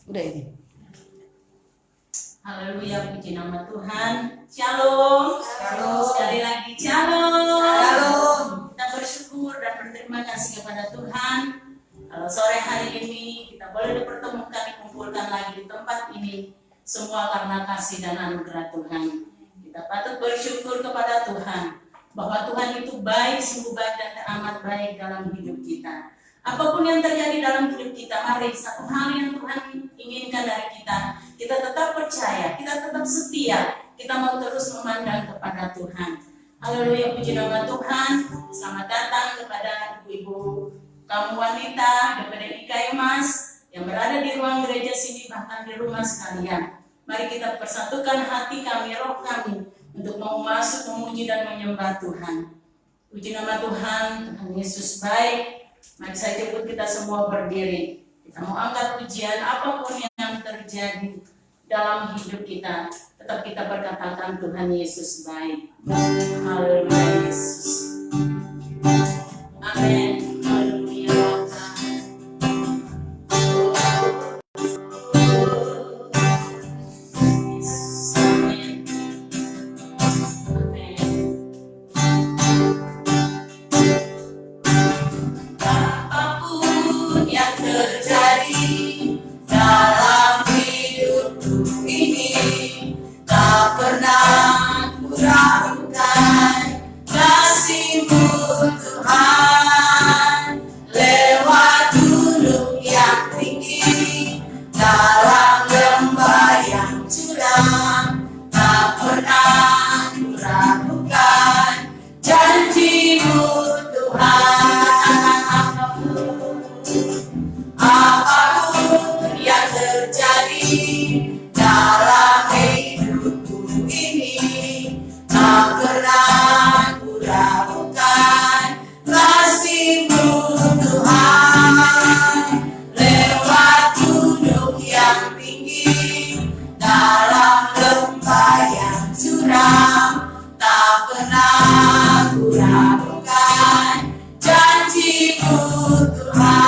Udah ini. Haleluya, puji nama Tuhan. Shalom. Shalom. Sekali lagi shalom. Shalom. Kita bersyukur dan berterima kasih kepada Tuhan. Kalau sore hari ini kita boleh dipertemukan, dikumpulkan lagi di tempat ini, semua karena kasih dan anugerah Tuhan. Kita patut bersyukur kepada Tuhan bahwa Tuhan itu baik, sungguh baik dan amat baik dalam hidup kita. Apapun yang terjadi dalam hidup kita, mari satu hal yang Tuhan inginkan dari kita, kita tetap percaya, kita tetap setia, kita mau terus memandang kepada Tuhan. Haleluya, puji nama Tuhan. Selamat datang kepada ibu-ibu kaum wanita DPD IKI Mas yang berada di ruang gereja sini, bahkan di rumah sekalian. Mari kita persatukan hati kami, roh kami, untuk mau masuk memuji dan menyembah Tuhan. Puji nama Tuhan, Tuhan Yesus baik. Mari saya jemput kita semua berdiri. Kita mau angkat pujian apapun yang terjadi dalam hidup kita. Tetap kita berkatakan Tuhan Yesus baik. Haleluya Yesus. Amin. Haleluya Tuhan. Yesus. Amin. Amin. Apapun yang terjadi dalam hidupku ini, tak pernah ku ragukan kasih-Mu Tuhan. Lewat gunung yang tinggi, dalam lembah yang curam, tak pernah ku ragukan janji-Mu Tuhan. Apapun yang terjadi dalam hidupku ini, tak pernah ku ragukan kasih-Mu Tuhan. Lewat gunung yang tinggi, dalam lembah yang curam, tak pernah ku ragukan janji-Mu Tuhan.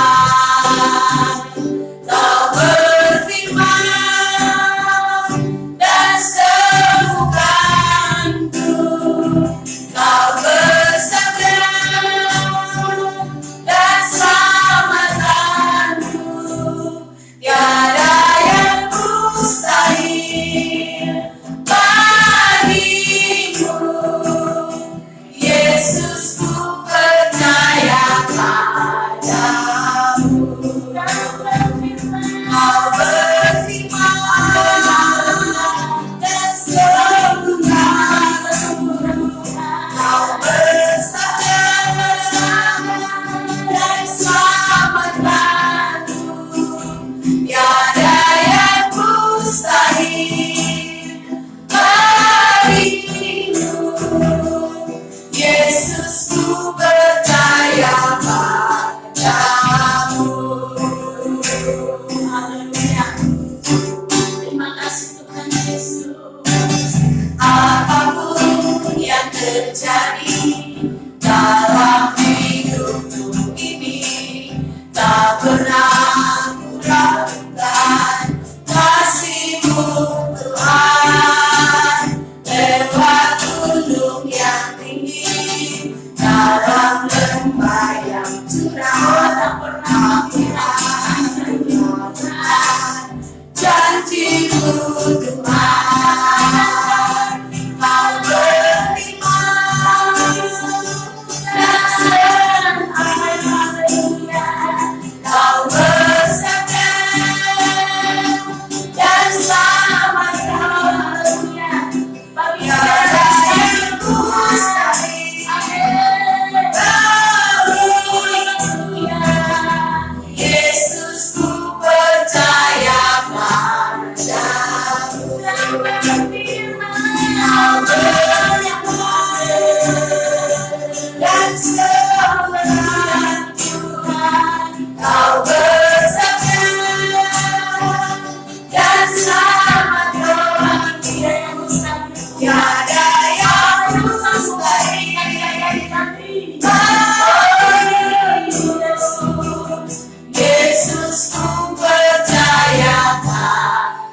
Kau berfirman dan sembuhkanku, Kau bersabda dan selamatkanku. Tiada yang mustahil bagimu, Yesus, ku percaya padamu. Kau berfirman dan sembuhkanku, Kau bersabda dan selamatkanku. Tiada yang mustahil bagimu, Yesus, ku percaya padamu. Haleluya. Terima kasih Tuhan Yesus. Apapun yang terjadi dalam hidupku ini, tak pernah ku ragukan kasih-Mu Tuhan. Lewat gunung yang tinggi, dalam lembah yang curam, tak pernah ku ragukan janji-Mu Tuhan. Kau berfirman dan sembuhkanku, Kau bersabda dan selamatkanku. Tiada yang mustahil bagimu, Yesus, ku percaya padamu.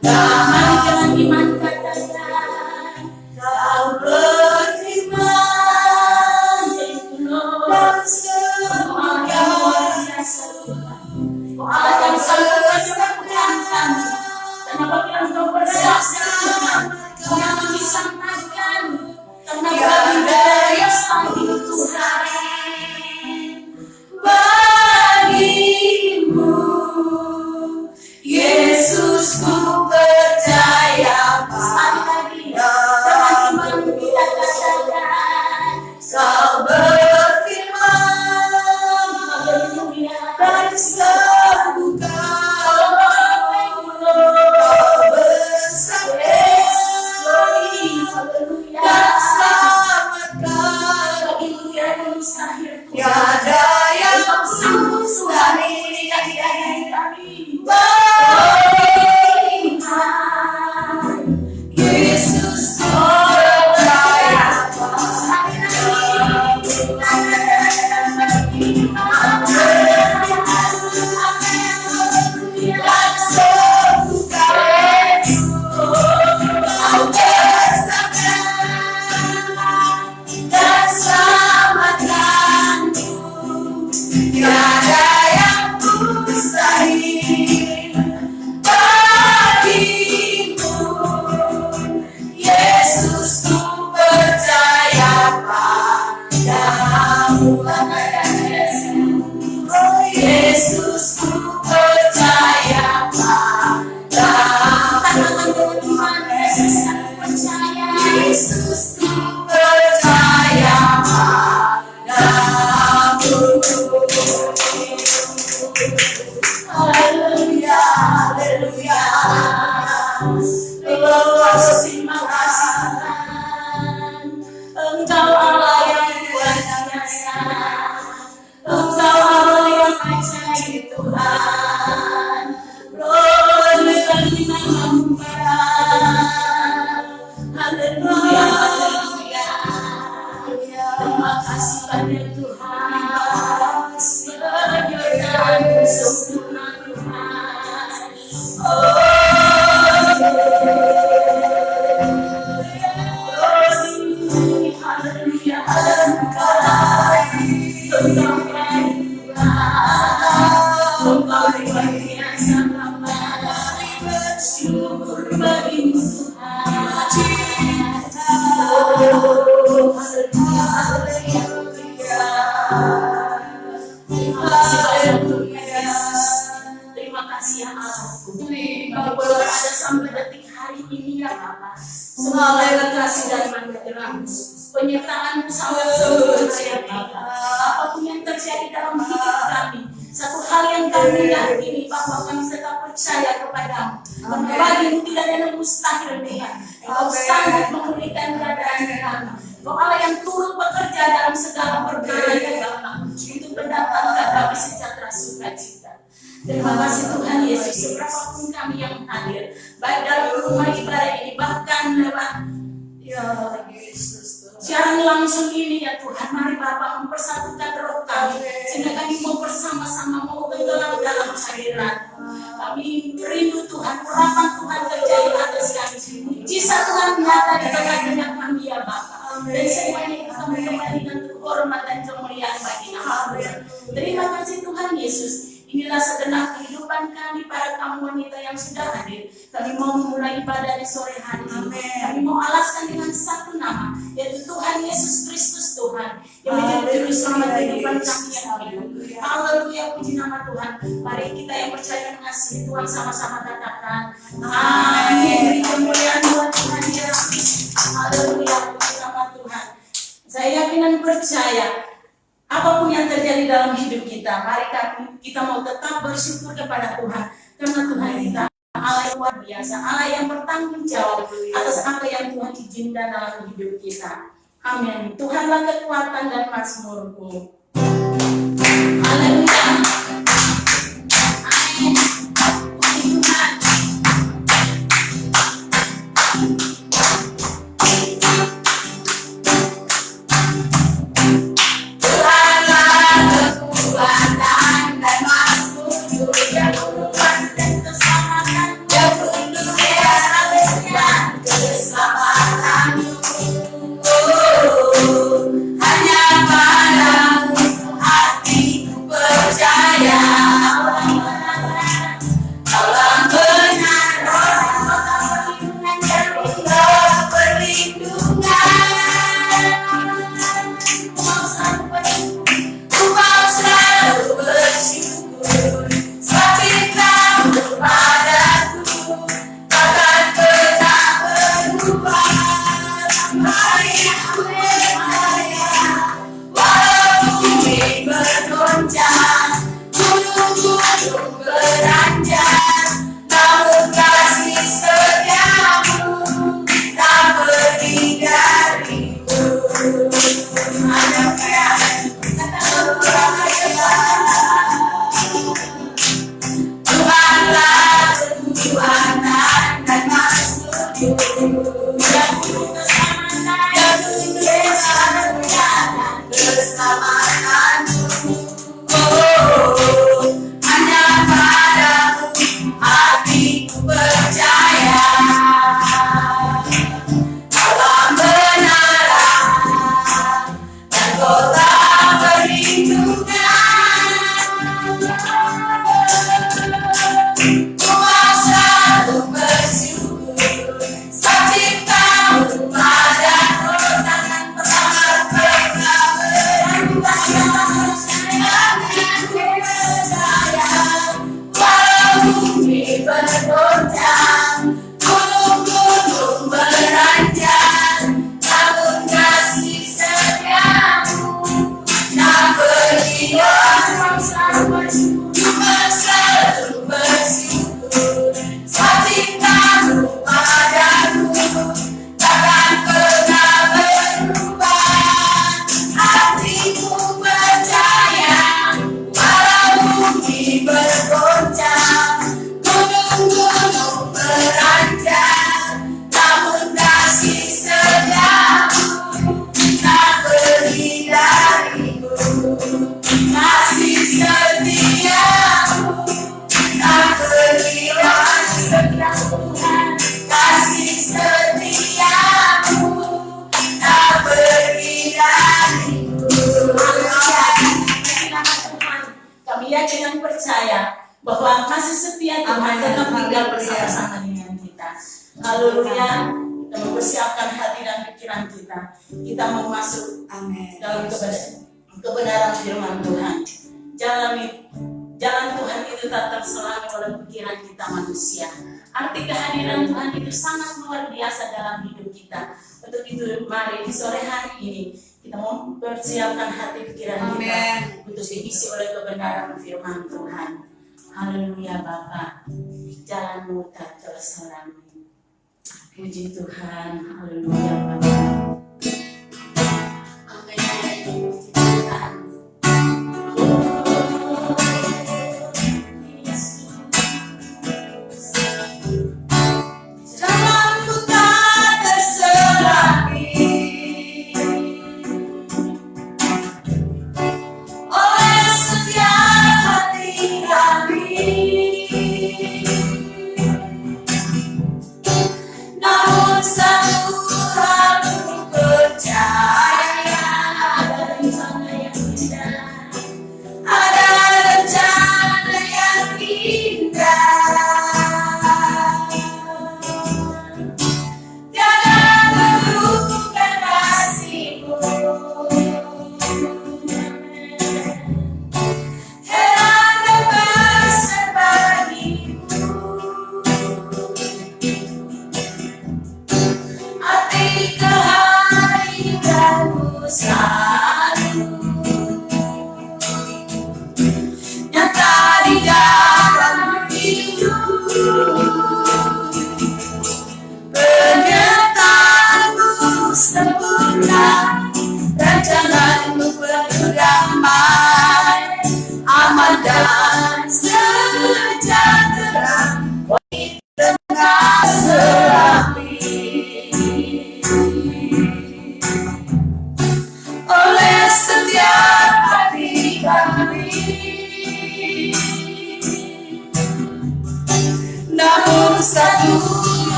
Mari dengan iman katakan, Kau berfirman, dan semua yang luar biasa Tuhan. Kau Allah yang selalu menyembuhkan kami. Dan apabila Engkau bersaksi Tuhan, Kau yang disangkakan, karena bagi daya selain Tuhan. Bagimu, Yesus ku percaya pasti. Dengan iman kita katakan, Kau berfirman dan sembuhkan, Kau bersaksi dan selamatkan. Tiada yang mustahil. Yesus percaya dan selamatkan. Tiada yang mustahil bagimu. Yesus ku percaya padamu. Oh Yesus ku percaya padamu. Yesus ku percaya padamu. Haleluya, haleluya. Terima kasih Tuhan. Engkau Allah yang luar biasa. Engkau Allah yang ajaib Tuhan. Berlebih namamu Bapa. Haleluya, haleluya. Terima kasih banyak Tuhan. Penyertaan sempurna Tuhan. Haleluya, Engkau luar biasa Bapa. Bersyukur bagimu Tuhan. Haleluya, haleluya. Terima kasih banyak Tuhan Yesus. Terima kasih ya Allahku. Kau boleh ada sampai detik hari ini ya Bapa. Semua kasih dan manfaatmu, penyertaanmu sangat sempurna ya Bapa. Apapun yang terjadi dalam hidup kami, satu hal yang kami yakini bahwa kami tetap percaya kepadamu. Karena bagimu tidak ada yang mustahil Tuhan. Engkau sanggup memulihkan keadaan kami. Engkau Allah yang turut bekerja dalam segala perkara ya Bapa, untuk mendatangkan kami sejahtera sukacita. Terima kasih Tuhan Yesus. Seberapapun kami yang hadir, baik dalam rumah ibadah ini, bahkan lewat ya Yesus siaran langsung ini ya Tuhan, mari Bapa mempersatukan roh kami, sehingga kami mau bersama-sama mau tenggelam dalam hadirat. Kami rindu Tuhan, urapan Tuhan terjadi atas kami, mujizat Tuhan nyata di tengah-tengah kami ya Bapa. Dan semuanya itu kami kembalikan untuk hormat dan kemuliaan bagi nama Tuhan. Terima kasih Tuhan Yesus. Inilah segenap kehidupan kami para kaum wanita yang sudah hadir. Kami mau memulai ibadah di sore hari ini. Kami mau alaskan dengan satu nama, yaitu Tuhan Yesus Kristus Tuhan, yang menjadi juru selamat kehidupan kami yang hidup. Haleluya, puji nama Tuhan. Mari kita yang percaya mengasihi Tuhan sama-sama katakan amin. Beri kemuliaan buat Tuhan Yesus. Haleluya, puji nama Tuhan. Saya yakin dan percaya apapun yang terjadi dalam hidup kita, mari kita mau tetap bersyukur kepada Tuhan. Karena Tuhan kita Allah yang luar biasa, Allah yang bertanggung jawab atas apa yang Tuhan izinkan dalam hidup kita. Amin. Tuhanlah kekuatan dan mazmurku. Haleluya. Amin. Puji Tuhan. Hallelujah. tinggal bersama-sama dengan kita. Haleluya. Kita mempersiapkan hati dan pikiran kita. Kita mau masuk dalam kebenaran firman Tuhan. Jalan Tuhan itu tak terselangi oleh pikiran kita manusia. Arti kehadiran Tuhan itu sangat luar biasa dalam hidup kita. Untuk itu mari di sore hari ini kita mau mempersiapkan hati pikiran kita untuk diisi oleh kebenaran firman Tuhan. Haleluya Bapa, jalanmu tak terselangi. Puji Tuhan, haleluya Bapa.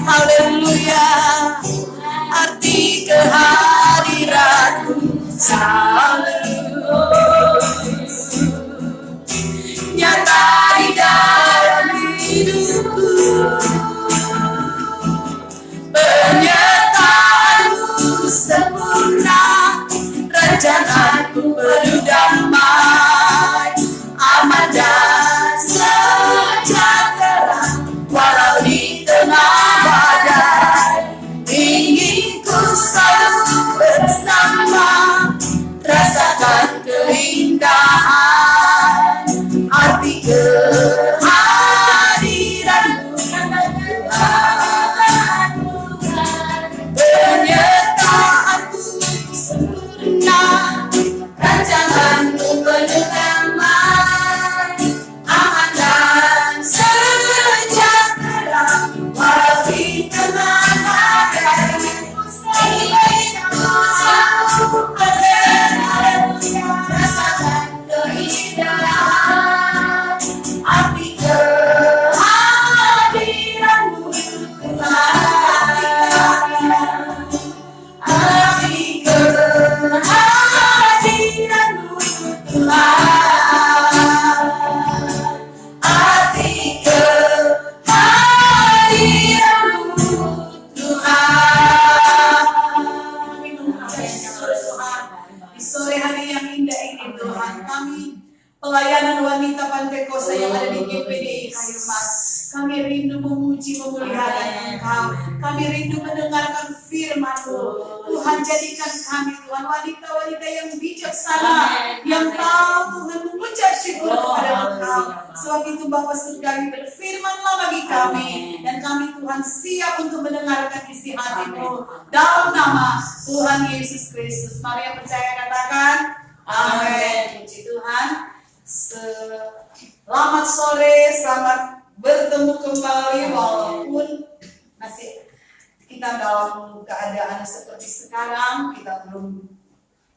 Haleluya, arti kehadiranmu selalu nyata di dalam hidupku. Penyertaanmu sempurna, rencanaku penuh damai, aman dan sejahtera. Walau di tengah badai, ingin ku selalu bersama, rasakan keindahan arti kehadiranmu Tuhan. Penyertaanmu sempurna, rancanganmu penuh damai, aman dan sejahtera. Walau di tengah badai, rasakan keindahan arti kehadiranmu Tuhan. Arti kehadiranmu Tuhan. Arti kehadiranmu Tuhan. Di sore hari yang indah ini Tuhan, kami pelayanan wanita Pantekosta yang ada di GPDI Kayu Mas, kami rindu memuji memuliakan Engkau. Kami rindu mendengarkan firman-Mu. Tuhan, jadikan kami Tuhan wanita-wanita yang bijaksana, yang tahu Tuhan mengucap syukur kepada Engkau. Sebab itu Bapa Surgawi, berfirman-Lah bagi kami, dan kami Tuhan siap untuk mendengarkan isi hati-Mu. Dalam nama Tuhan Yesus Kristus, mari yang percaya katakan amin. Puji Tuhan. Selamat sore, selamat bertemu kembali walaupun masih kita dalam keadaan seperti sekarang, kita belum,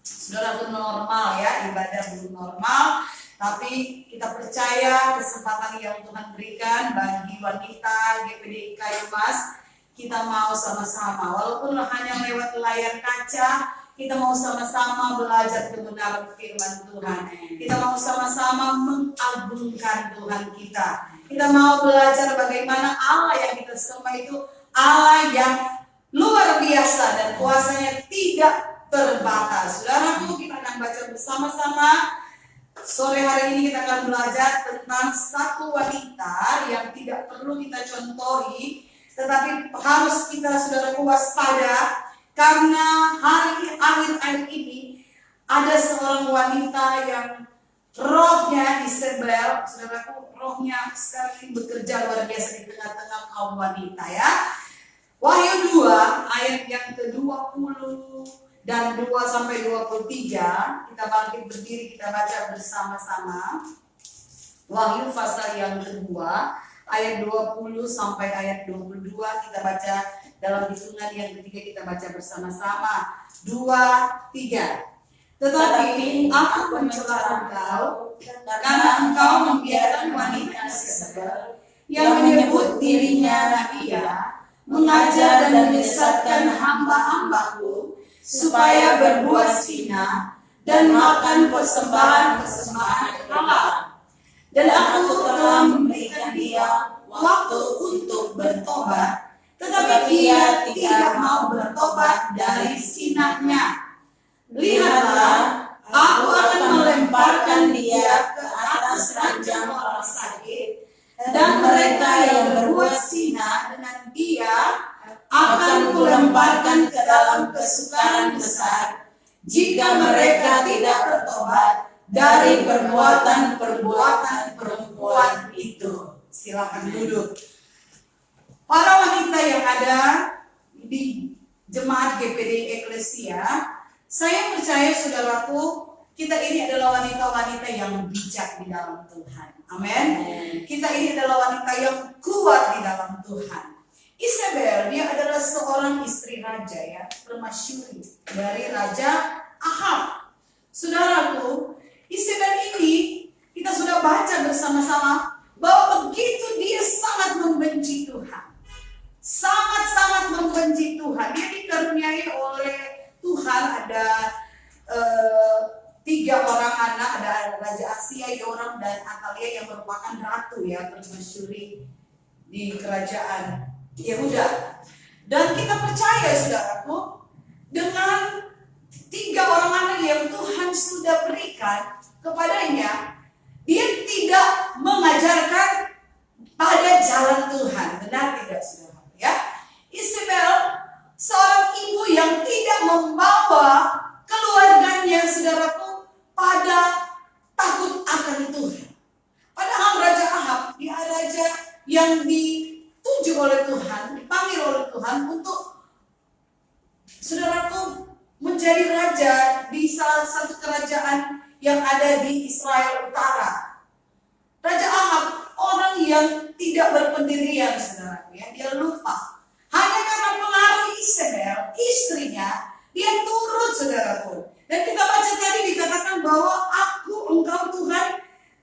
saudara, belum normal ya, ibadah belum normal, tapi kita percaya kesempatan yang Tuhan berikan bagi wanita GPDI Kayu Mas, kita mau sama-sama, walaupun hanya lewat layar kaca, kita mau sama-sama belajar kebenaran firman Tuhan. Kita mau sama-sama mengagungkan Tuhan kita. Kita mau belajar bagaimana Allah yang kita sembah itu Allah yang luar biasa dan kuasanya tidak terbatas. Saudaraku, kita akan baca bersama-sama. Sore hari ini kita akan belajar tentang satu wanita yang tidak perlu kita contohi, tetapi harus kita, saudaraku, waspada. Karena akhir-akhir ini ada seorang wanita yang rohnya Isabel, saudaraku, rohnya sekarang ini bekerja luar biasa di tengah-tengah kaum wanita ya. Wahyu 2 ayat yang ke-20 dan 2 sampai 23, kita bangkit berdiri, kita baca bersama-sama. Wahyu pasal yang kedua ayat 20 sampai ayat 22, kita baca dalam hitungan yang ketiga, kita baca bersama-sama. 2, 3. Tetapi aku mencela engkau karena engkau membiarkan wanita Isabel yang menyebut dirinya Nabiya mengajar dan menyesatkan hamba-hambaku supaya berbuat zina dan makan persembahan-persembahan Allah. Dan aku telah memberikan dia waktu untuk bertobat, tetapi dia tidak mau bertobat dari zinahnya. Lihatlah, aku akan melemparkan dia ke atas ranjang orang sakit, dan mereka yang berbuat zina dengan dia akan kulemparkan ke dalam kesukaran besar, jika mereka tidak bertobat dari perbuatan-perbuatan perempuan itu. Silakan duduk. Para wanita yang ada di jemaat GPDI Eklesia, saya percaya, saudaraku, kita ini adalah wanita-wanita yang bijak di dalam Tuhan. Amin. Kita ini adalah wanita yang kuat di dalam Tuhan. Isabel, dia adalah seorang istri raja ya, permasyuri dari Raja Ahab. Saudaraku, Isabel ini kita sudah baca bersama-sama bahwa begitu dia sangat membenci Tuhan. Sangat-sangat membenci Tuhan. Dia dikaruniai oleh Tuhan ada 3 orang anak, ada Raja Asia, Yoram, dan Atalia yang merupakan ratu ya, permasyuri di kerajaan Yehuda. Dan kita percaya, saudaraku, dengan 3 orang anak yang Tuhan sudah berikan kepadanya, dia tidak mengajarkan pada jalan Tuhan. Benar tidak, saudara? Ya, Isabel seorang ibu yang tidak membawa keluarganya, saudaraku, pada takut akan Tuhan. Padahal Raja Ahab, dia raja yang dituju oleh Tuhan, dipanggil oleh Tuhan untuk, saudaraku, menjadi raja di salah satu kerajaan yang ada di Israel Utara. Raja Ahab orang yang tidak berpendirian, saudaraku ya, dia lupa. Hanya karena pengaruh Isabel, istrinya, dia turut, saudaraku. Dan kita baca tadi dikatakan bahwa engkau Tuhan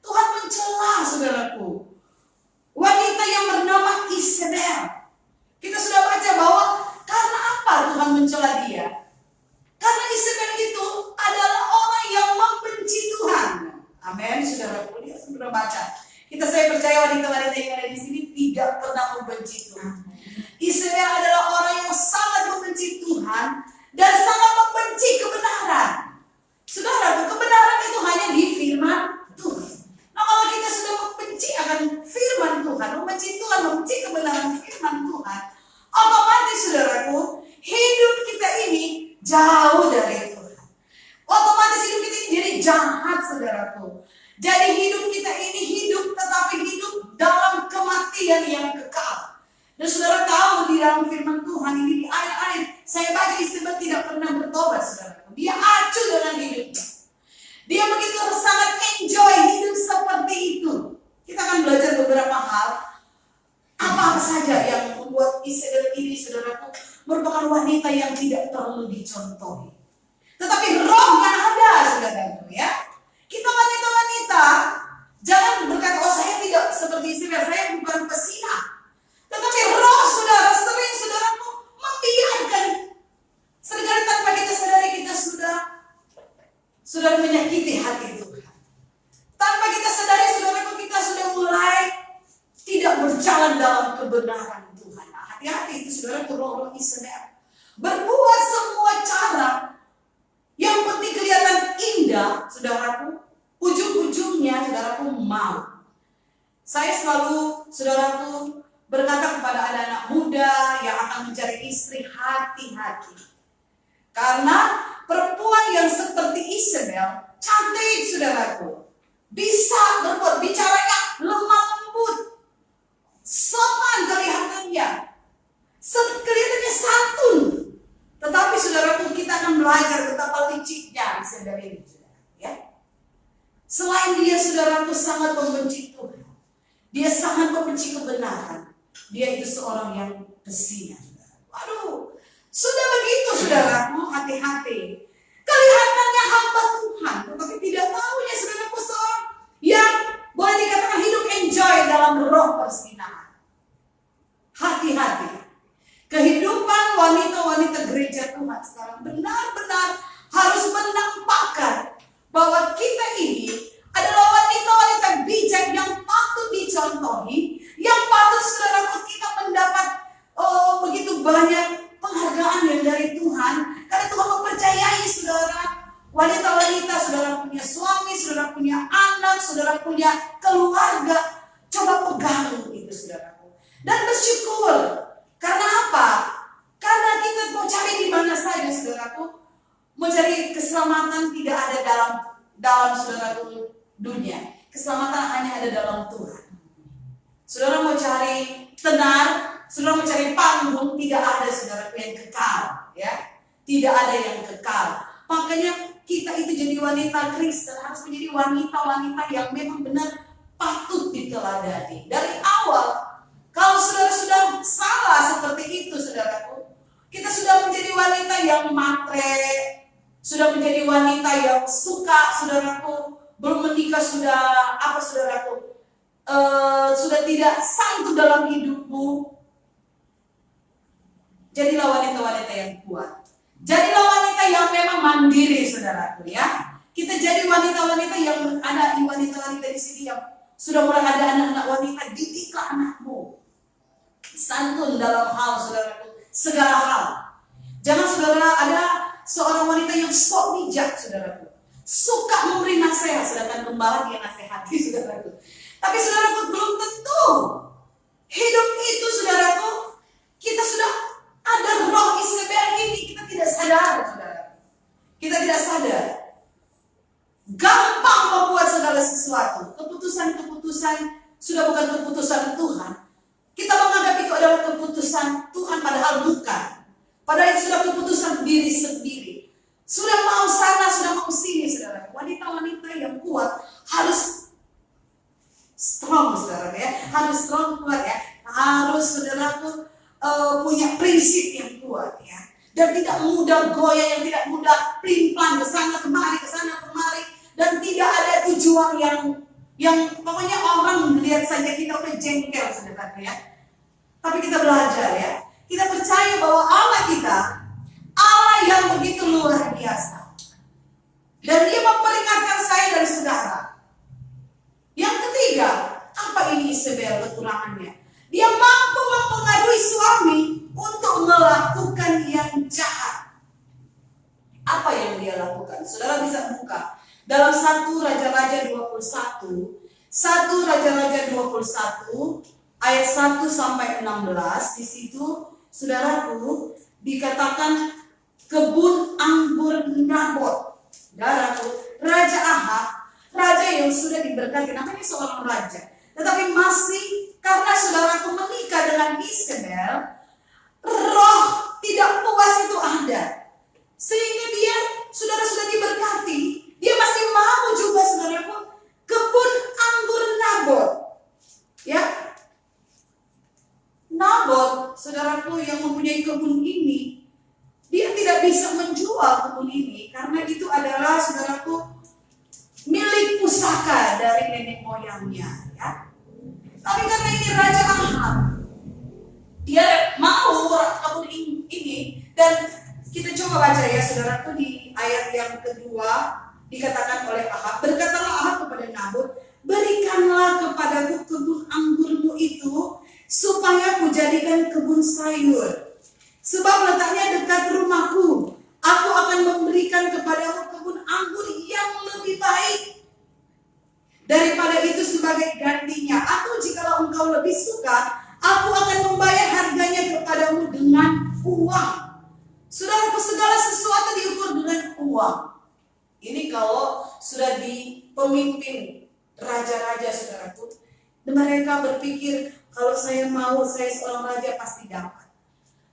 mencela, saudaraku, wanita yang bernama Isabel. Kita sudah baca bahwa karena apa Tuhan mencela dia? Karena Isabel itu adalah orang yang membenci Tuhan. Amin, saudaraku. Kita sudah baca. Saya percaya wanita-wanita yang ada di sini tidak pernah membenci Tuhan. Isabel adalah orang yang sangat membenci Tuhan dan sangat membenci kebenaran. Saudara, kebenaran itu hanya di firman Tuhan. Nah, kalau kita sudah membenci akan firman Tuhan, membenci Tuhan, membenci kebenaran firman Tuhan, otomatis, saudaraku, hidup kita ini jauh dari Tuhan. Otomatis hidup kita ini jadi jahat, saudaraku. Jadi hidup kita ini hidup, tetapi hidup dalam kematian yang kekal. Dan saudara tahu di dalam firman Tuhan ini di akhir-akhir saya baca Isabel tidak pernah bertobat, saudara. Dia acuh dengan hidupnya. Dia begitu sangat enjoy hidup seperti itu. Kita akan belajar beberapa hal. Apa saja yang membuat Isabel ini, saudaraku, wanita yang tidak perlu dicontohi. Tetapi rohnya ada, saudara ya. Kita wanita-wanita jangan berkata, oh saya tidak seperti Isabel, saya bukan pesina. Tetapi roh saudara sering saudaraku membiarkan. Seringkali tanpa kita sadari kita sudah menyakiti hati Tuhan. Tanpa kita sadari saudaraku kita sudah mulai tidak berjalan dalam kebenaran Tuhan. Nah, hati-hati itu saudaraku, roh-roh Isabel. Berbuat semua cara yang penting kelihatan indah, saudaraku. Ujung-ujungnya saudaraku mau. Saya selalu, saudaraku, berkata kepada anak-anak muda yang akan mencari istri, hati-hati. Karena perempuan yang seperti Isabel, cantik saudaraku. Bisa berbuat, bicaranya lemah lembut. Sopan kelihatannya. Kelihatannya santun. Tetapi saudaraku, kita akan belajar betapa liciknya Isabel ini. Ya. Selain dia saudaraku sangat membenci Tuhan. Dia sangat membenci kebenaran. Dia itu seorang yang pesina. Waduh, sudah begitu saudaraku, hati-hati. Kelihatannya hamba Tuhan, tetapi tidak tahunya saudaraku seorang yang boleh dikatakan hidup enjoy dalam roh persinahan. Hati-hati. Kehidupan wanita-wanita gereja Tuhan sekarang benar-benar harus menampakkan bahwa kita ini adalah wanita-wanita bijak yang patut dicontohi, yang patut saudaraku kita mendapat begitu banyak penghargaan yang dari Tuhan, karena Tuhan mempercayai saudara, wanita-wanita, saudara punya suami, saudara punya anak, saudara punya keluarga. Coba pegang itu saudaraku dan bersyukur. Karena apa? Karena kita mau cari di mana saja saudaraku, mencari keselamatan tidak ada dalam saudaraku dunia. Keselamatan hanya ada dalam Tuhan. Saudara mau cari tenar, saudara mau cari panggung, tidak ada saudaraku yang kekal, ya. Tidak ada yang kekal. Makanya kita itu jadi wanita Kristen harus menjadi wanita-wanita yang memang benar patut diteladani. Dari awal, kalau saudara sudah salah seperti itu saudaraku, kita sudah menjadi wanita yang matre, sudah menjadi wanita yang suka saudaraku, belum menikah sudah apa saudaraku, sudah tidak sanggup dalam hidupmu. Jadilah wanita-wanita yang kuat. Jadilah wanita yang memang mandiri saudaraku ya. Kita jadi wanita-wanita yang ada di wanita-wanita di sini yang sudah mulai ada anak-anak wanita, didiklah anakmu. Santun dalam hal saudaraku, segala hal. Jangan saudara ada seorang wanita yang sok bijak saudaraku, suka memberi nasihat, sedangkan gembala dia nasihati saudaraku. Tapi saudaraku belum tentu hidup itu saudaraku, kita sudah ada roh Isabel ini, kita tidak sadar saudara. Kita tidak sadar. Gampang membuat segala sesuatu. Keputusan-keputusan sudah bukan keputusan Tuhan. Kita menganggap itu adalah keputusan Tuhan, padahal bukan. Padahal itu sudah keputusan diri sendiri. Sudah mau sana, sudah mau sini saudara. Wanita-wanita yang kuat harus strong saudara ya. Harus strong, kuat ya. Harus saudaraku punya prinsip yang kuat ya. Dan tidak mudah goyah, yang tidak mudah pelin-pelan ke sana kemari, dan tidak ada tujuan yang pokoknya orang melihat saja kita udah jengkel saudara ya. Tapi kita belajar ya. Kita percaya bahwa Allah kita, Allah yang begitu luar biasa. Dan dia memperingatkan saya dan saudara. Yang ketiga, apa ini Isabel kekurangannya? Dia mampu mempengaruhi suami untuk melakukan yang jahat. Apa yang dia lakukan? Saudara bisa buka dalam 1 Raja-Raja 21. 1 Raja-Raja 21 ayat 1 sampai 16. Di situ saudaraku dikatakan kebun anggur Nabot. Saudaraku, Raja Ahab, raja yang sudah diberkati, namanya seorang raja. Tetapi masih karena saudaraku menikah dengan Isabel, roh tidak puas itu ada. Sehingga dia sudah diberkati, dia masih mau juga saudaraku kebun anggur Nabot. Ya. Nabot, saudaraku yang mempunyai kebun ini, tidak bisa menjual kebun ini karena itu adalah, saudaraku, milik pusaka dari nenek moyangnya, ya. Tapi karena ini Raja Ahab, dia mau kebun ini, dan kita coba baca ya saudaraku di ayat yang kedua, dikatakan oleh Ahab, berkatalah Ahab kepada Nabot, berikanlah kepadaku kebun anggurmu itu, supaya kujadikan kebun sayur. Sebab letaknya dekat rumahku, aku akan memberikan kepadamu kebun anggur yang lebih baik daripada itu sebagai gantinya. Atau jikalau engkau lebih suka, aku akan membayar harganya kepadamu dengan uang. Saudara, segala sesuatu diukur dengan uang. Ini kalau sudah di pemimpin raja-raja, saudaraku, mereka berpikir kalau saya mau, saya seorang raja pasti dapat.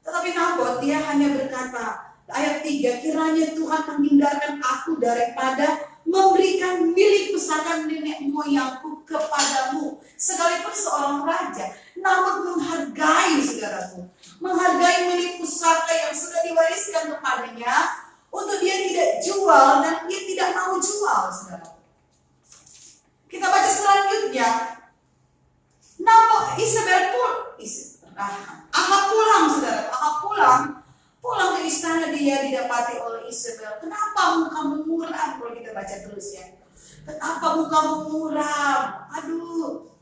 Tetapi Nabot dia hanya berkata, ayat 3, kiranya Tuhan menghindarkan aku daripada memberikan milik pusaka nenek moyangku kepadamu. Sekalipun seorang raja, Nabot menghargai, saudaraku, menghargai milik pusaka yang sudah diwariskan kepadanya, untuk dia tidak jual dan dia tidak mau jual, saudaraku. Kita baca selanjutnya, Nabot, Isabel pun, Ahab pulang, saudara. Ahab pulang ke istana, dia didapati oleh Isabel. Kenapa mukamu muram? Kalau kita baca terus ya. Kenapa mukamu muram? Aduh.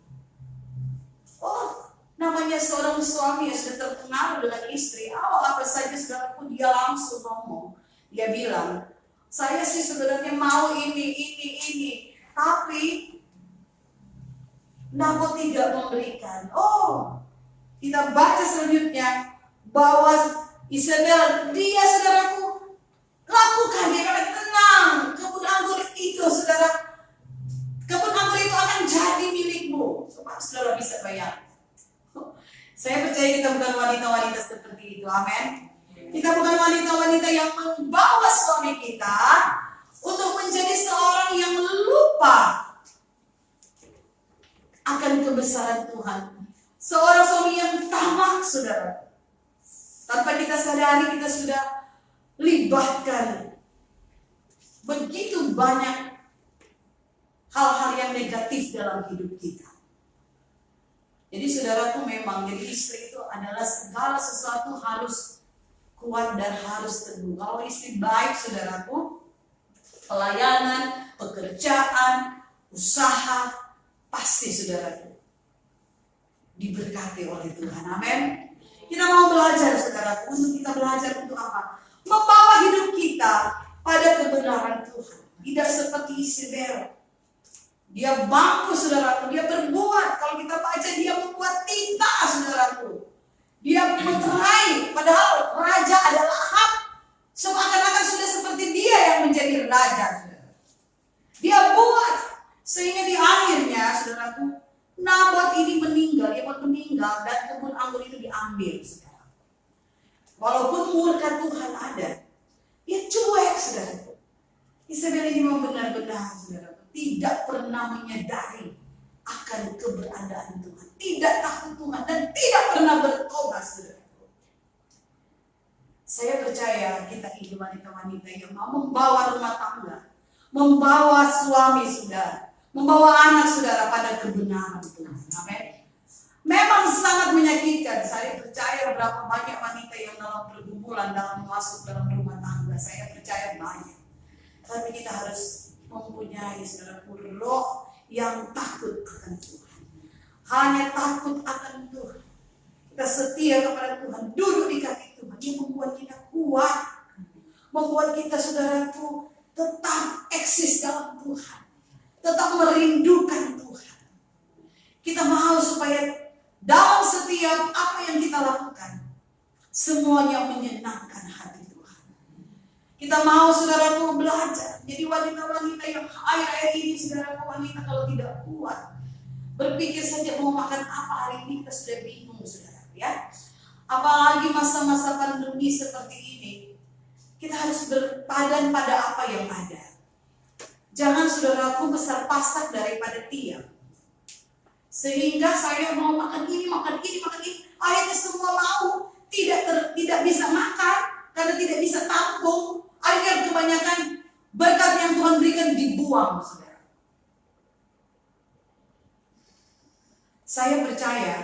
Oh, namanya seorang suami yang sudah terkenal dengan istri. Apa saja saudaraku, dia langsung ngomong. Dia bilang, saya sih sebenarnya mau ini. Tapi Nabot tidak memberikan. Oh, kita baca selanjutnya bahwa Isabel, dia, saudaraku, lakukan, dia akan tenang. Kebun anggur itu, saudara, kebun anggur itu akan jadi milikmu. Coba saudara bisa bayar. Saya percaya kita bukan wanita-wanita seperti itu, amin. Kita bukan wanita-wanita yang membawa suami kita untuk menjadi seorang yang lupa akan kebesaran Tuhan. Seorang suami yang tamak, saudara. Tanpa kita sadari, kita sudah libatkan begitu banyak hal-hal yang negatif dalam hidup kita. Jadi saudaraku, memang jadi istri itu adalah segala sesuatu harus kuat dan harus teguh. Kalau istri baik, saudaraku, pelayanan, pekerjaan, usaha, pasti saudaraku diberkati oleh Tuhan. Amin. Kita mau belajar, saudaraku, untuk kita belajar untuk apa? Membawa hidup kita pada kebenaran Tuhan. Tidak seperti Isabel. Dia mampu, saudaraku, dia berbuat. Kalau kita baca, dia membuat tinta, saudaraku. Dia meterai, padahal raja adalah Ahab. Seakan-akan sudah seperti dia yang menjadi raja, saudara. Dia buat, sehingga di akhirnya, saudaraku, Nabot ini meninggal, dan kebun anggur itu diambil, saudara. Walaupun murka Tuhan ada, dia cuek, saudara. Isabel ini memang benar-benar, saudara, tidak pernah menyadari akan keberadaan Tuhan, tidak takut Tuhan, dan tidak pernah bertobat, saudara. Saya percaya kita ini wanita-wanita yang mau membawa rumah tangga, membawa suami, saudara, membawa anak saudara pada kebenaran Tuhan. Amin. Memang sangat menyakitkan. Saya percaya berapa banyak wanita yang dalam pergumulan, dalam masuk dalam rumah tangga. Saya percaya banyak. Tapi kita harus mempunyai, saudaraku, roh yang takut akan Tuhan. Hanya takut akan Tuhan. Kita setia kepada Tuhan, duduk di kaki Tuhan. Dia membuat kita kuat, membuat kita, saudaraku, tetap eksis dalam Tuhan, tetap merindukan Tuhan. Kita mau supaya dalam setiap apa yang kita lakukan, semuanya menyenangkan hati Tuhan. Kita mau, saudaraku, belajar jadi wanita-wanita yang akhir-akhir ini, saudaraku, wanita kalau tidak kuat, berpikir saja mau makan apa hari ini, kita sudah bingung, saudara, ya. Apalagi masa-masa pandemi seperti ini, kita harus berpadan pada apa yang ada. Jangan, saudaraku, besar pasak daripada tiang. Sehingga saya mau makan ini. Akhirnya semua mau tidak bisa makan karena tidak bisa tahu berjuang, saudara. Saya percaya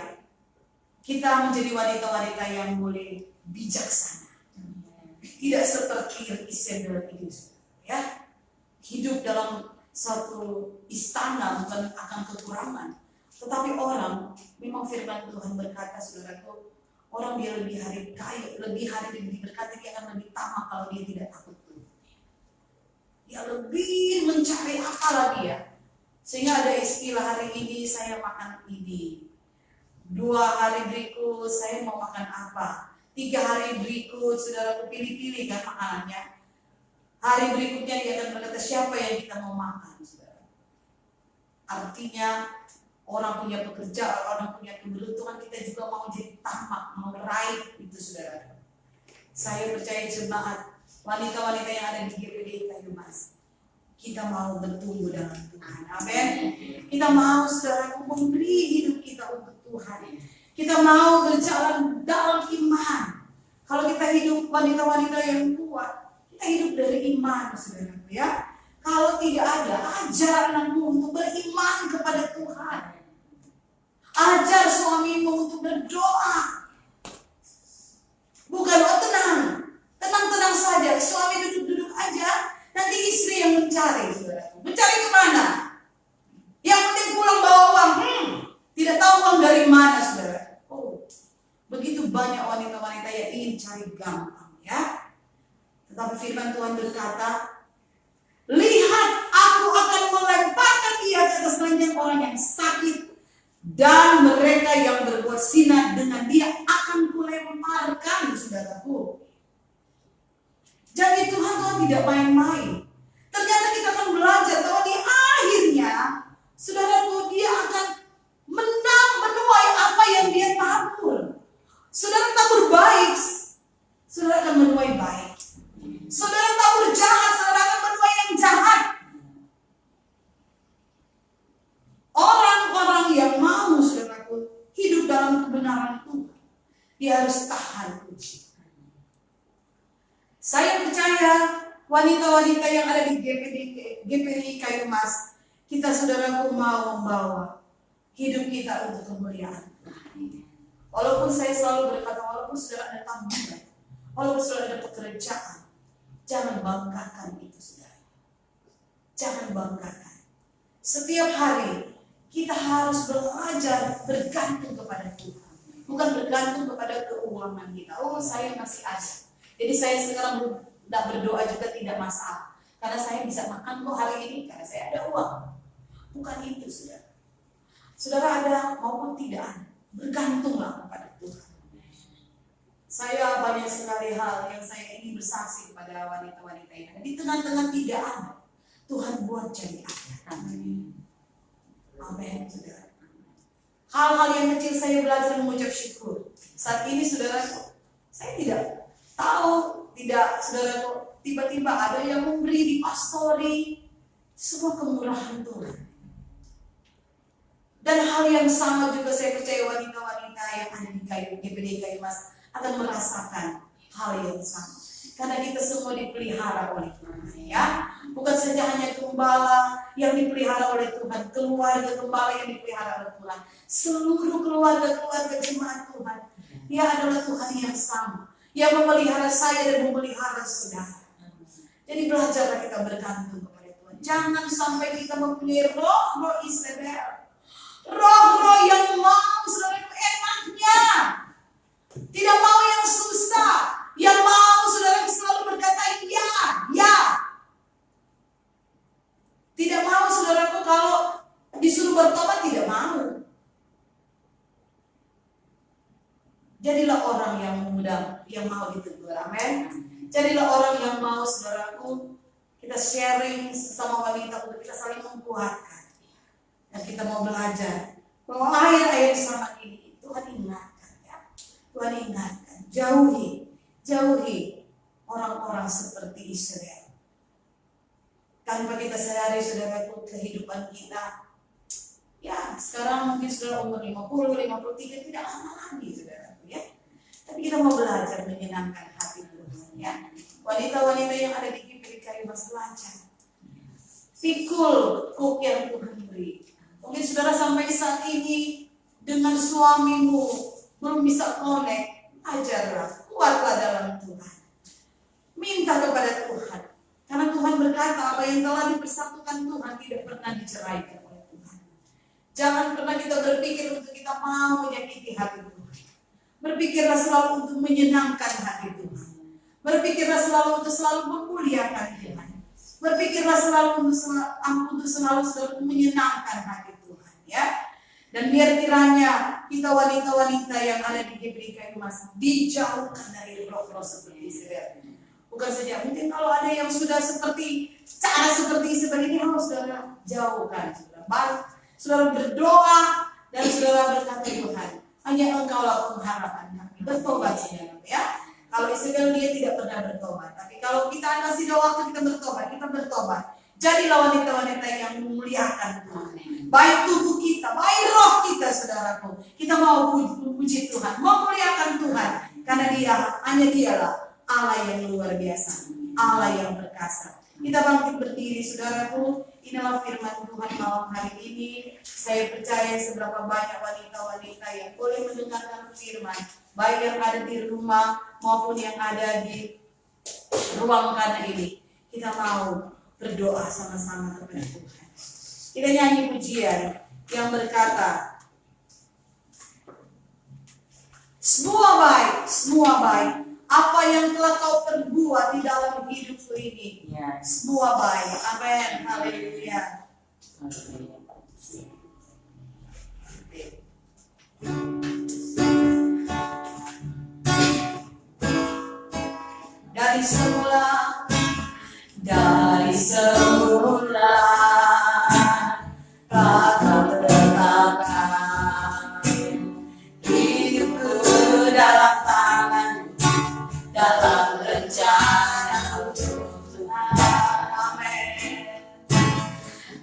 kita menjadi wanita-wanita yang boleh bijaksana. Tidak seperti Isabel ini, ya. Hidup dalam satu istana bukan akan kekurangan. Tetapi orang, memang firman Tuhan berkata, saudaraku, orang dia lebih hari kaya, lebih hari diberkati, dia akan lebih tamak kalau dia tidak takut Tuhan. Dia lebih mencari akal dia. Sehingga ada istilah, hari ini saya makan ini, 2 hari berikut saya mau makan apa, 3 hari berikut saudaraku pilih-pilih kan makanannya. Hari berikutnya dia akan berkata siapa yang kita mau makan, saudara. Artinya orang punya pekerjaan, orang punya keberuntungan, kita juga mau jadi tamak, mau raih itu, saudara. Saya percaya jemaat, wanita-wanita yang ada di GPDI Kayu Mas, kita mau bertumbuh dalam Tuhan. Amin. Kita mau, saudaraku, memberi hidup kita untuk Tuhan. Kita mau berjalan dalam iman. Kalau kita hidup wanita-wanita yang kuat, kita hidup dari iman, saudaraku, ya. Kalau tidak ada, ajar anakmu untuk beriman kepada Tuhan. Ajar suamimu untuk berdoa. Bukan, oh tenang, tenang-tenang saja, suami duduk-duduk aja, nanti istri yang mencari, saudaraku. Mencari kemana? Yang penting pulang bawa uang. Tidak tahu uang dari mana, saudara. Oh, begitu banyak wanita-wanita yang ingin cari gampang, ya. Tetapi firman Tuhan berkata, lihat, aku akan melemparkan dia ke atas ranjang orang yang sakit, dan mereka yang berbuat zina dengan dia akan kulemparkan, saudaraku. Jadi Tuhan tidak main-main. Ternyata kita akan belajar bahwa di akhirnya, saudaraku, dia akan menuai apa yang dia tabur. Saudara tabur baik, saudara akan menuai baik. Saudara tabur jahat, saudara akan menuai yang jahat. Orang-orang yang mau, saudaraku, hidup dalam kebenaran Tuhan, dia harus tahan ujian. Saya percaya wanita-wanita yang ada di GPDI Kayu Mas, kita, saudaraku, mau membawa hidup kita untuk kemuliaan. Walaupun saya selalu berkata, walaupun sudah ada tanggungan, walaupun sudah ada pekerjaan, jangan banggakan itu, saudara. Jangan banggakan. Setiap hari kita harus belajar bergantung kepada Tuhan, bukan bergantung kepada keuangan kita. Oh, saya masih ada, jadi saya sekarang tidak berdoa juga tidak masalah, karena saya bisa makan kok hari ini karena saya ada uang. Bukan itu, saudara. Saudara ada maupun tidak ada, bergantunglah kepada Tuhan. Saya banyak sekali hal yang saya ingin bersaksi kepada wanita-wanita ini. Di tengah-tengah tidak ada, Tuhan buat jadi ada. Amin. Amin, saudara. Hal-hal yang kecil saya belajar mengucap syukur. Saat ini, saudara, saya tidak tahu, saudara, tiba-tiba ada yang memberi di pastori, semua kemurahan Tuhan. Dan hal yang sama juga saya percaya wanita-wanita yang ada di GPDI Kayu Mas akan merasakan hal yang sama. Karena kita semua dipelihara oleh Tuhan, ya. Bukan saja hanya gembala yang dipelihara oleh Tuhan, keluarga gembala yang dipelihara oleh Tuhan, seluruh keluarga jemaat Tuhan, dia adalah Tuhan yang sama, yang memelihara saya dan memelihara saudara. Jadi belajarlah kita bergantung kepada Tuhan. Jangan sampai kita mempunyai roh Isabel, roh yang mau, saudara, enaknya, tidak mau yang susah, yang mau, saudara, selalu berkata ya. Tidak mau, saudaraku, kalau disuruh bertobat tidak mau. Jadilah orang yang mudah, yang mau ditegur. Amin. Jadilah orang yang mau, saudaraku, kita sharing sesama wanita untuk kita saling menguatkan. Dan kita mau belajar bahwa akhir-akhir sama ini Tuhan ingatkan, ya. Tuhan ingatkan, jauhi orang-orang seperti Israel. Tanpa kita sadari, saudaraku, kehidupan kita, ya sekarang mungkin sudah umur 50, 53, tidak lama lagi, saudaraku, ya. Tapi kita mau belajar menyenangkan hati Tuhan, ya. Wanita-wanita yang ada di GPDI Kayu Mas belajar. Pikul kok yang Tuhan beri. Mungkin saudara sampai saat ini dengan suamimu belum bisa connect, ajarlah, kuatlah dalam Tuhan. Minta kepada Tuhan. Karena Tuhan berkata apa yang telah dipersatukan Tuhan tidak pernah diceraikan oleh Tuhan. Jangan pernah kita berpikir untuk kita mau menyakiti hati Tuhan. Berpikirlah selalu untuk menyenangkan hati Tuhan. Berpikirlah selalu untuk selalu memuliakan Tuhan. Berpikirlah selalu untuk selalu menyenangkan hati Tuhan, ya. Dan biar kiranya kita wanita-wanita yang ada di GPI Kayu Mas dijauhkan dari roh-roh seperti Isabel. Bukan saja, mungkin kalau ada yang sudah cara seperti Isabel ini harus saudara jauhkan, saudara berdoa dan saudara berkata Tuhan, hanya Engkaulah pengharapan kami. Bertobat saudara, ya. Kalau Isabel dia tidak pernah bertobat, tapi kalau kita masih ada waktu kita bertobat. Jadilah wanita-wanita yang memuliakan Tuhan. Baik tubuh kita, baik roh kita, saudaraku. Kita mau puji Tuhan, memuliakan Tuhan, karena hanya Dialah Allah yang luar biasa, Allah yang perkasa. Kita bangkit berdiri, saudaraku. Inilah firman Tuhan malam hari ini. Saya percaya seberapa banyak wanita-wanita yang boleh mendengarkan firman, baik yang ada di rumah maupun yang ada di ruang kana ini. Kita mau berdoa sama-sama kepada Tuhan. Kita nyanyi pujian yang berkata, semua baik. Apa yang telah kau perbuat di dalam hidupku ini, semua baik. Amin. Haleluya. Dari semula telah kau tetapkan hidupku dalam tangan, dalam rencana Tuhan. Amin.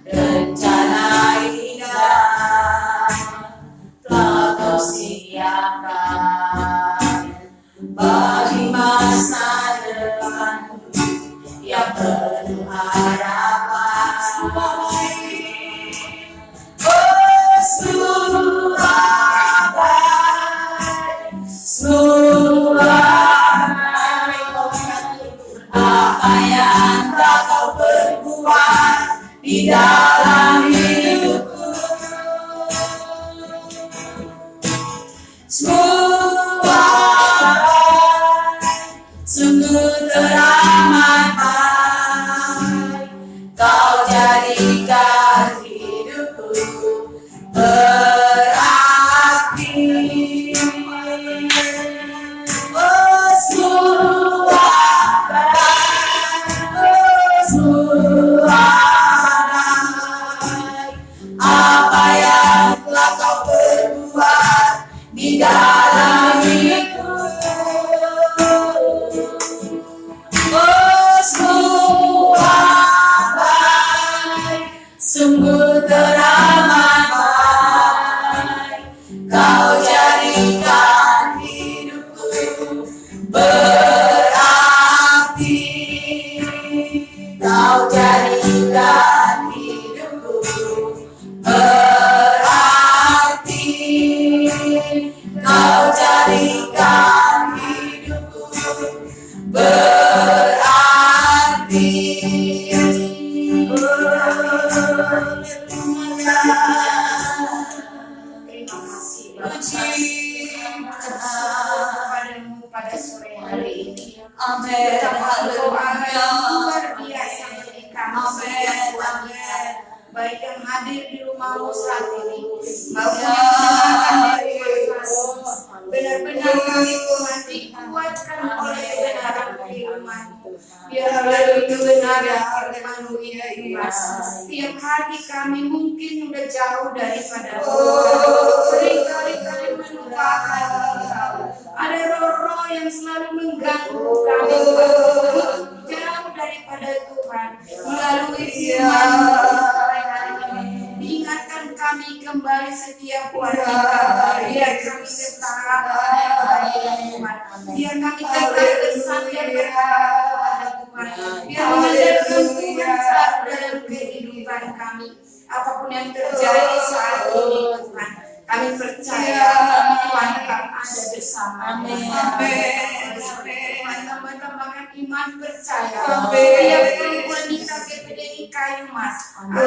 Rencana indah telah kau siapkan bagi masa depan yang penuh harapan. Semua apa yang tak kau perbuat di dalam hidupku, semua sungguh teramat baik. Kau jadikan hidupku berarti. Semua apa yang telah kau perbuat di dalam hidupku, semua baik, sungguh teramat baik. Kau jadikan hidupku berarti. Kau jadikan hidupku berarti. Kau jadikan hidupku berarti. Terima kasih kepadamu pada sore hari ini. Amin. Luar biasa bagi kami setiap wanita, baik yang hadir di rumahmu saat ini maupun yang mendengarkan dari rumah. Benar-benar kami Tuhan dikuatkan oleh kebenaran firman-Mu. Biar melalui kebenaran firman-Mu ini, setiap hati kami mungkin udah jauh daripada Tuhan. Seringkali kami melupakan Engkau. Ada roh-roh yang selalu mengganggu kami, jauh daripada Tuhan. Melalui firman-Mu sore hari ini, diingatkan kami kembali setiap wanita. Biar kami tetap Tuhan. Biar kami tetap bersandar kepada Tuhan. Biar mengandalkan Tuhan selalu dalam kehidupan yang terjadi saat ini Tuhan. Kami percaya Tuhan akan ada bersama. Amin. Tuhan tambah-tambahkan iman percaya. Amin. Setiap wanita PPDI Kayu Mas ada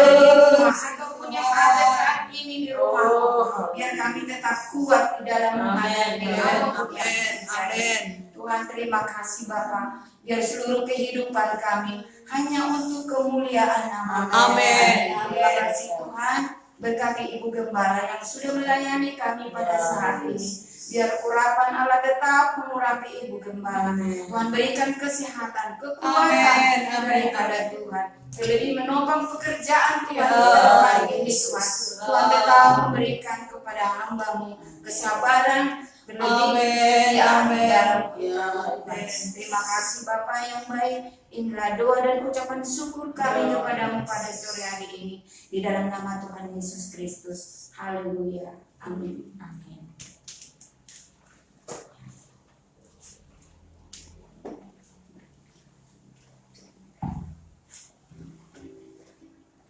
di rumah ataupun yang ada saat ini di rumah, biar kami tetap kuat di dalam menghadapi apapun yang terjadi. Tuhan terima kasih Bapa, biar seluruh kehidupan kami hanya untuk kemuliaan nama-Mu. Amin. Terima kasih Tuhan, berkati Ibu Gembala yang sudah melayani kami pada saat ini. Biar urapan Allah tetap mengurapi Ibu Gembala. Tuhan berikan kesehatan, kekuatan daripada Tuhan. Terlebih menopang pekerjaan Tuhan di dalam hari ini Tuhan. Tuhan tetap memberikan kepada hamba-Mu kesabaran, berlebih dalam Terima kasih Bapa yang baik. Inilah doa dan ucapan syukur kami kepada-Mu pada sore hari ini. Di dalam nama Tuhan Yesus Kristus. Haleluya. Amin. Amin.